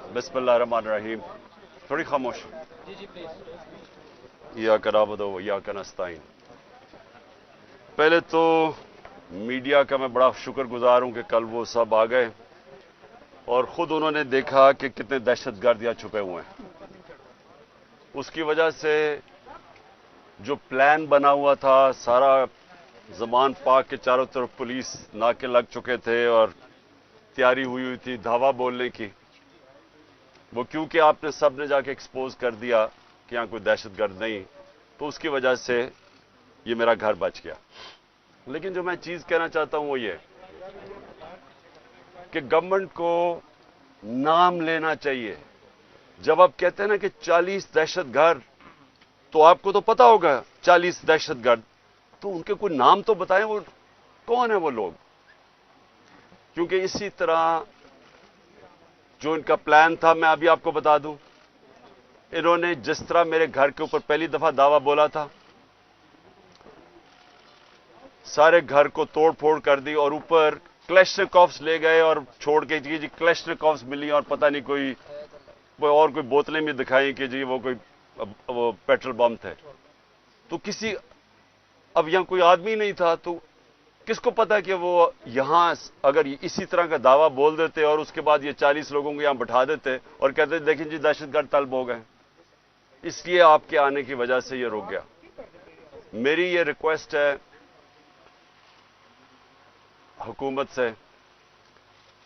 बिस्मिल्लाहिर्रहमानिर्रहीम। थोड़ी खामोश। इय्याक नअबुदु व इय्याक नस्तईन। पहले तो मीडिया का मैं बड़ा शुक्रगुजार हूं कि कल वो सब आ गए और खुद उन्होंने देखा कि कितने दहशतगर्द यहाँ छुपे हुए हैं। उसकी वजह से जो प्लान बना हुआ था, सारा ज़मान पाक के चारों तरफ पुलिस नाके लग चुके थे और तैयारी हुई थी धावा बोलने की। वो क्योंकि आपने सब ने जाके एक्सपोज कर दिया कि यहाँ कोई दहशतगर्द नहीं, तो उसकी वजह से ये मेरा घर बच गया। लेकिन जो मैं चीज़ कहना चाहता हूं वो ये कि गवर्नमेंट को नाम लेना चाहिए। जब आप कहते हैं ना कि 40 दहशतगर्द, तो आपको तो पता होगा 40 दहशतगर्द, तो उनके कोई नाम तो बताएं, वो कौन है वो लोग। क्योंकि इसी तरह जो इनका प्लान था, मैं अभी आपको बता दूं, इन्होंने जिस तरह मेरे घर के ऊपर पहली दफा दावा बोला था, सारे घर को तोड़ फोड़ कर दी और ऊपर क्लैशनिकोव्स ले गए और छोड़ के जी क्लैशनिकोव्स मिली और पता नहीं कोई बोतलें भी दिखाई कि जी वो पेट्रोल बम थे। तो किसी अब यहां कोई आदमी नहीं था, तो किसको पता कि वो यहां अगर इसी तरह का दावा बोल देते और उसके बाद ये 40 लोगों को यहां बैठा देते और कहते देखें जी दहशतगर्द तलब हो गए। इसलिए आपके आने की वजह से ये रुक गया। मेरी ये रिक्वेस्ट है हुकूमत से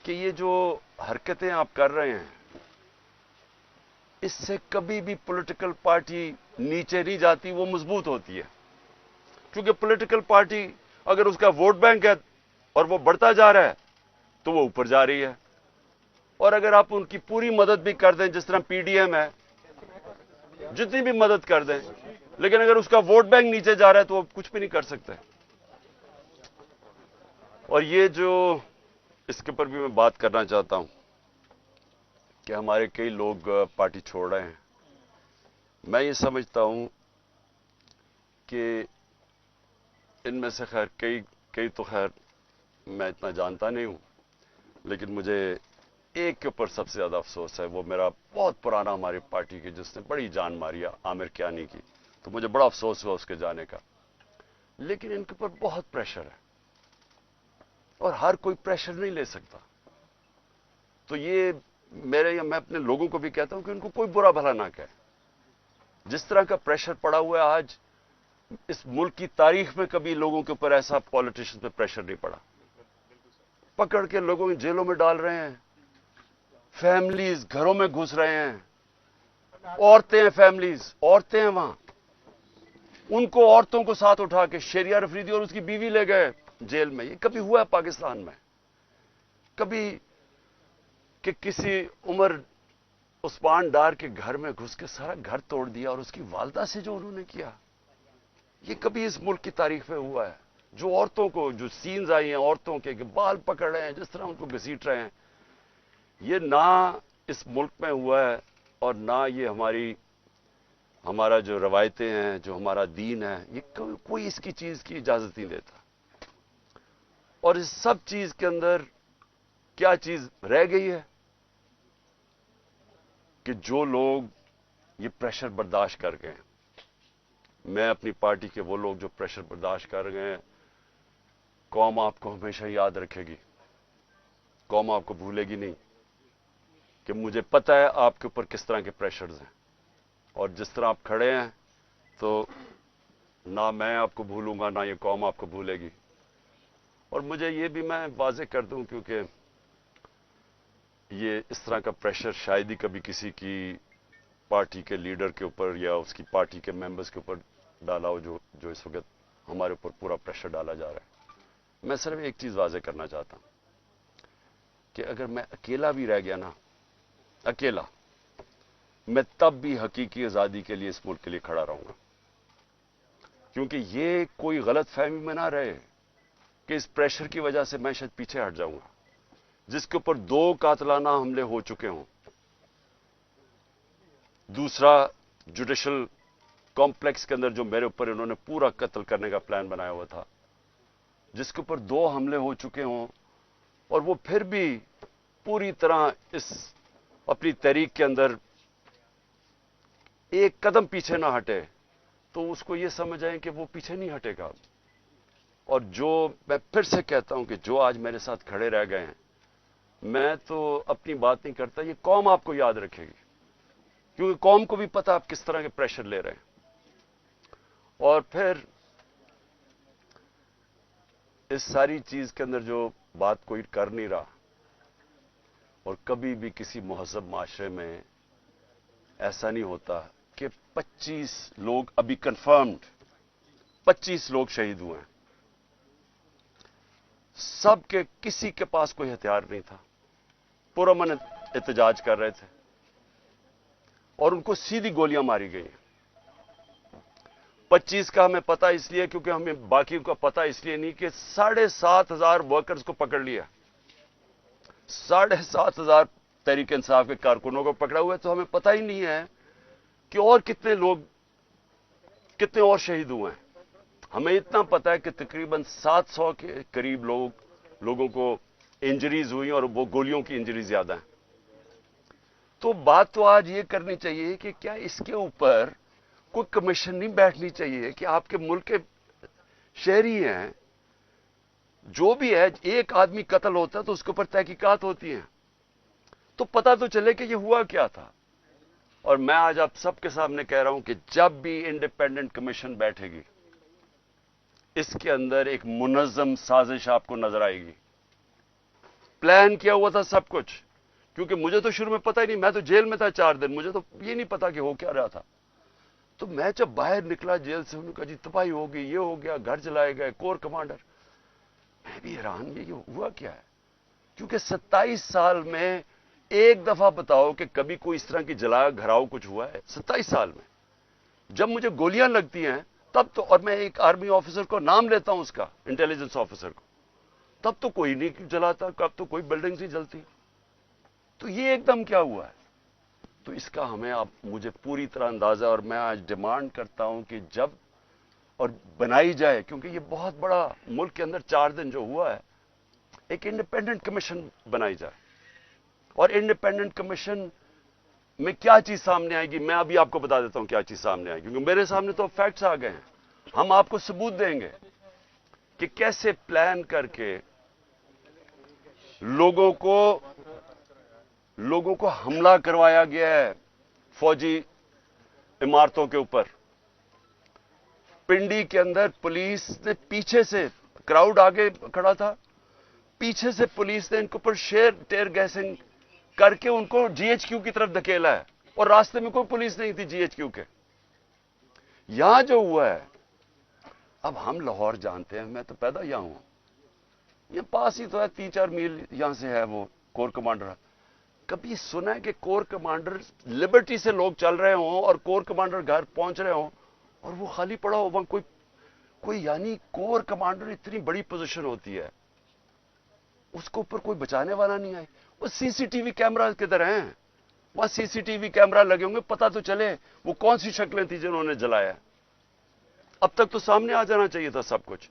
कि ये जो हरकतें आप कर रहे हैं, इससे कभी भी पॉलिटिकल पार्टी नीचे नहीं जाती, वो मजबूत होती है। क्योंकि पॉलिटिकल पार्टी अगर उसका वोट बैंक है और वो बढ़ता जा रहा है तो वो ऊपर जा रही है। और अगर आप उनकी पूरी मदद भी कर दें, जिस तरह पीडीएम है, जितनी भी मदद कर दें, लेकिन अगर उसका वोट बैंक नीचे जा रहा है तो वो कुछ भी नहीं कर सकते। और ये जो इसके ऊपर भी मैं बात करना चाहता हूं कि हमारे कई लोग पार्टी छोड़ रहे हैं। मैं ये समझता हूं कि इनमें से खैर कई तो खैर मैं इतना जानता नहीं हूं, लेकिन मुझे एक के ऊपर सबसे ज्यादा अफसोस है। वो मेरा बहुत पुराना हमारी पार्टी की, जिसने बड़ी जान मारी है, आमिर कियानी की। तो मुझे बड़ा अफसोस हुआ उसके जाने का। लेकिन इनके ऊपर बहुत प्रेशर है और हर कोई प्रेशर नहीं ले सकता। तो ये मैं अपने लोगों को भी कहता हूं कि उनको कोई बुरा भला ना कहे। जिस तरह का प्रेशर पड़ा हुआ है आज, इस मुल्क की तारीख में कभी लोगों के ऊपर ऐसा पॉलिटिशियन पे प्रेशर नहीं पड़ा। पकड़ के लोगों को जेलों में डाल रहे हैं, फैमिलीज घरों में घुस रहे हैं, औरतें हैं, फैमिलीज औरतें हैं वहां, उनको औरतों को साथ उठा के शेरिया अफरीदी और उसकी बीवी ले गए जेल में। ये कभी हुआ है पाकिस्तान में? कभी कि किसी उमर उस्मान डार के घर में घुस के सारा घर तोड़ दिया और उसकी वालदा से जो उन्होंने किया, ये कभी इस मुल्क की तारीख में हुआ है? जो औरतों को, जो सीन्स आई हैं औरतों के बाल पकड़ रहे हैं, जिस तरह उनको घसीट रहे हैं, ये ना इस मुल्क में हुआ है और ना ये हमारा जो रवायतें हैं, जो हमारा दीन है, ये कोई इसकी चीज की इजाजत नहीं देता। और इस सब चीज के अंदर क्या चीज रह गई है कि जो लोग ये प्रेशर बर्दाश्त कर गए। मैं अपनी पार्टी के वो लोग जो प्रेशर बर्दाश्त कर गए, कौम आपको हमेशा याद रखेगी, कौम आपको भूलेगी नहीं। कि मुझे पता है आपके ऊपर किस तरह के प्रेशर्स हैं और जिस तरह आप खड़े हैं, तो ना मैं आपको भूलूंगा, ना ये कौम आपको भूलेगी। और मुझे ये भी मैं वाज़ेह कर दूं, क्योंकि ये इस तरह का प्रेशर शायद ही कभी किसी की पार्टी के लीडर के ऊपर या उसकी पार्टी के मेंबर्स के ऊपर डाला हो, जो इस वक्त हमारे ऊपर पूरा प्रेशर डाला जा रहा है। मैं सिर्फ एक चीज वाज़ेह करना चाहता हूं कि अगर मैं अकेला भी रह गया ना, अकेला, मैं तब भी हकीकी आजादी के लिए इस मुल्क के लिए खड़ा रहूंगा। क्योंकि ये कोई गलत फहमी में ना रहे कि इस प्रेशर की वजह से मैं शायद पीछे हट जाऊंगा। जिसके ऊपर 2 कातलाना हमले हो चुके हों, दूसरा जुडिशल कॉम्प्लेक्स के अंदर जो मेरे ऊपर इन्होंने पूरा कत्ल करने का प्लान बनाया हुआ था, जिसके ऊपर 2 हमले हो चुके हों और वो फिर भी पूरी तरह इस अपनी तहरीक के अंदर एक कदम पीछे ना हटे, तो उसको ये समझ आए कि वो पीछे नहीं हटेगा। और जो मैं फिर से कहता हूं कि जो आज मेरे साथ खड़े रह गए हैं, मैं तो अपनी बात नहीं करता, ये कौम आपको याद रखेगी, क्योंकि कौम को भी पता आप किस तरह के प्रेशर ले रहे हैं। और फिर इस सारी चीज के अंदर जो बात कोई कर नहीं रहा, और कभी भी किसी मुहज़्ज़ब माशरे में ऐसा नहीं होता कि 25 लोग अभी कंफर्म्ड 25 लोग शहीद हुए हैं। सब के किसी के पास कोई हथियार नहीं था, पुरअमन एहतजाज कर रहे थे और उनको सीधी गोलियां मारी गई। 25 का हमें पता इसलिए क्योंकि हमें बाकी का पता इसलिए नहीं कि 7,500 वर्कर्स को पकड़ लिया, 7,500 तहरीक इंसाफ के कारकुनों को पकड़ा हुआ है। तो हमें पता ही नहीं है कि और कितने और शहीद हुए हैं। हमें इतना पता है कि तकरीबन 700 के करीब लोगों को इंजरीज हुई और वो गोलियों की इंजरी ज्यादा है। तो बात तो आज ये करनी चाहिए कि क्या इसके ऊपर कोई कमीशन नहीं बैठनी चाहिए कि आपके मुल्क के शहरी हैं, जो भी है, एक आदमी कत्ल होता है तो उसके ऊपर तहकीकात होती है, तो पता तो चले कि ये हुआ क्या था। और मैं आज आप सबके सामने कह रहा हूं कि जब भी इंडिपेंडेंट कमीशन बैठेगी, इसके अंदर एक मुनज़्ज़म साजिश आपको नजर आएगी। प्लान किया हुआ था सब कुछ, क्योंकि मुझे तो शुरू में पता ही नहीं, मैं तो जेल में था 4 दिन, मुझे तो ये नहीं पता कि हो क्या रहा था। तो मैं जब बाहर निकला जेल से, उन्होंने कहा जी तबाही हो गई, ये हो गया, घर जलाए गए, कोर कमांडर। मैं भी हैरान, ये हुआ क्या है? क्योंकि 27 साल में एक दफा बताओ कि कभी कोई इस तरह की जला घराव कुछ हुआ है 27 साल में? जब मुझे गोलियां लगती हैं तब तो, और मैं एक आर्मी ऑफिसर को नाम लेता हूं उसका, इंटेलिजेंस ऑफिसर को, तब तो कोई नहीं जलाता, कब तो कोई बिल्डिंग नहीं जलती। तो ये एकदम क्या हुआ है? तो इसका हमें आप मुझे पूरी तरह अंदाजा, और मैं आज डिमांड करता हूं कि जब और बनाई जाए, क्योंकि ये बहुत बड़ा मुल्क के अंदर 4 दिन जो हुआ है, एक इंडिपेंडेंट कमीशन बनाई जाए। और इंडिपेंडेंट कमीशन में क्या चीज सामने आएगी, मैं अभी आपको बता देता हूं क्या चीज सामने आएगी, क्योंकि मेरे सामने तो फैक्ट्स आ गए हैं। हम आपको सबूत देंगे कि कैसे प्लान करके लोगों को हमला करवाया गया है फौजी इमारतों के ऊपर। पिंडी के अंदर पुलिस ने पीछे से, क्राउड आगे खड़ा था, पीछे से पुलिस ने इनके ऊपर टेयर गैसिंग करके उनको जीएचक्यू की तरफ धकेला है, और रास्ते में कोई पुलिस नहीं थी जीएचक्यू के। यहां जो हुआ है, अब हम लाहौर जानते हैं, मैं तो पैदा यहां हूं, ये पास ही तो है, 3-4 मील यहां से है वो कोर कमांडर। कभी सुना है कि कोर कमांडर लिबर्टी से लोग चल रहे हों और कोर कमांडर घर पहुंच रहे हों और वो खाली पड़ा हो वहां कोई यानी कोर कमांडर इतनी बड़ी पोजीशन होती है, उसको ऊपर कोई बचाने वाला नहीं आए। वो सीसीटीवी कैमरा किधर हैं? वहां सीसीटीवी कैमरा लगे होंगे, पता तो चले वो कौन सी शक्लें थी जिन्होंने जलाया। अब तक तो सामने आ जाना चाहिए था सब कुछ।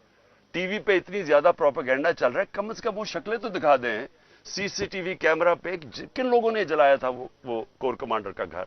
टीवी पे इतनी ज्यादा प्रोपेगेंडा चल रहा है, कम से कम वो शक्लें तो दिखा दें सीसीटीवी कैमरा पे किन लोगों ने जलाया था वो कोर कमांडर का घर।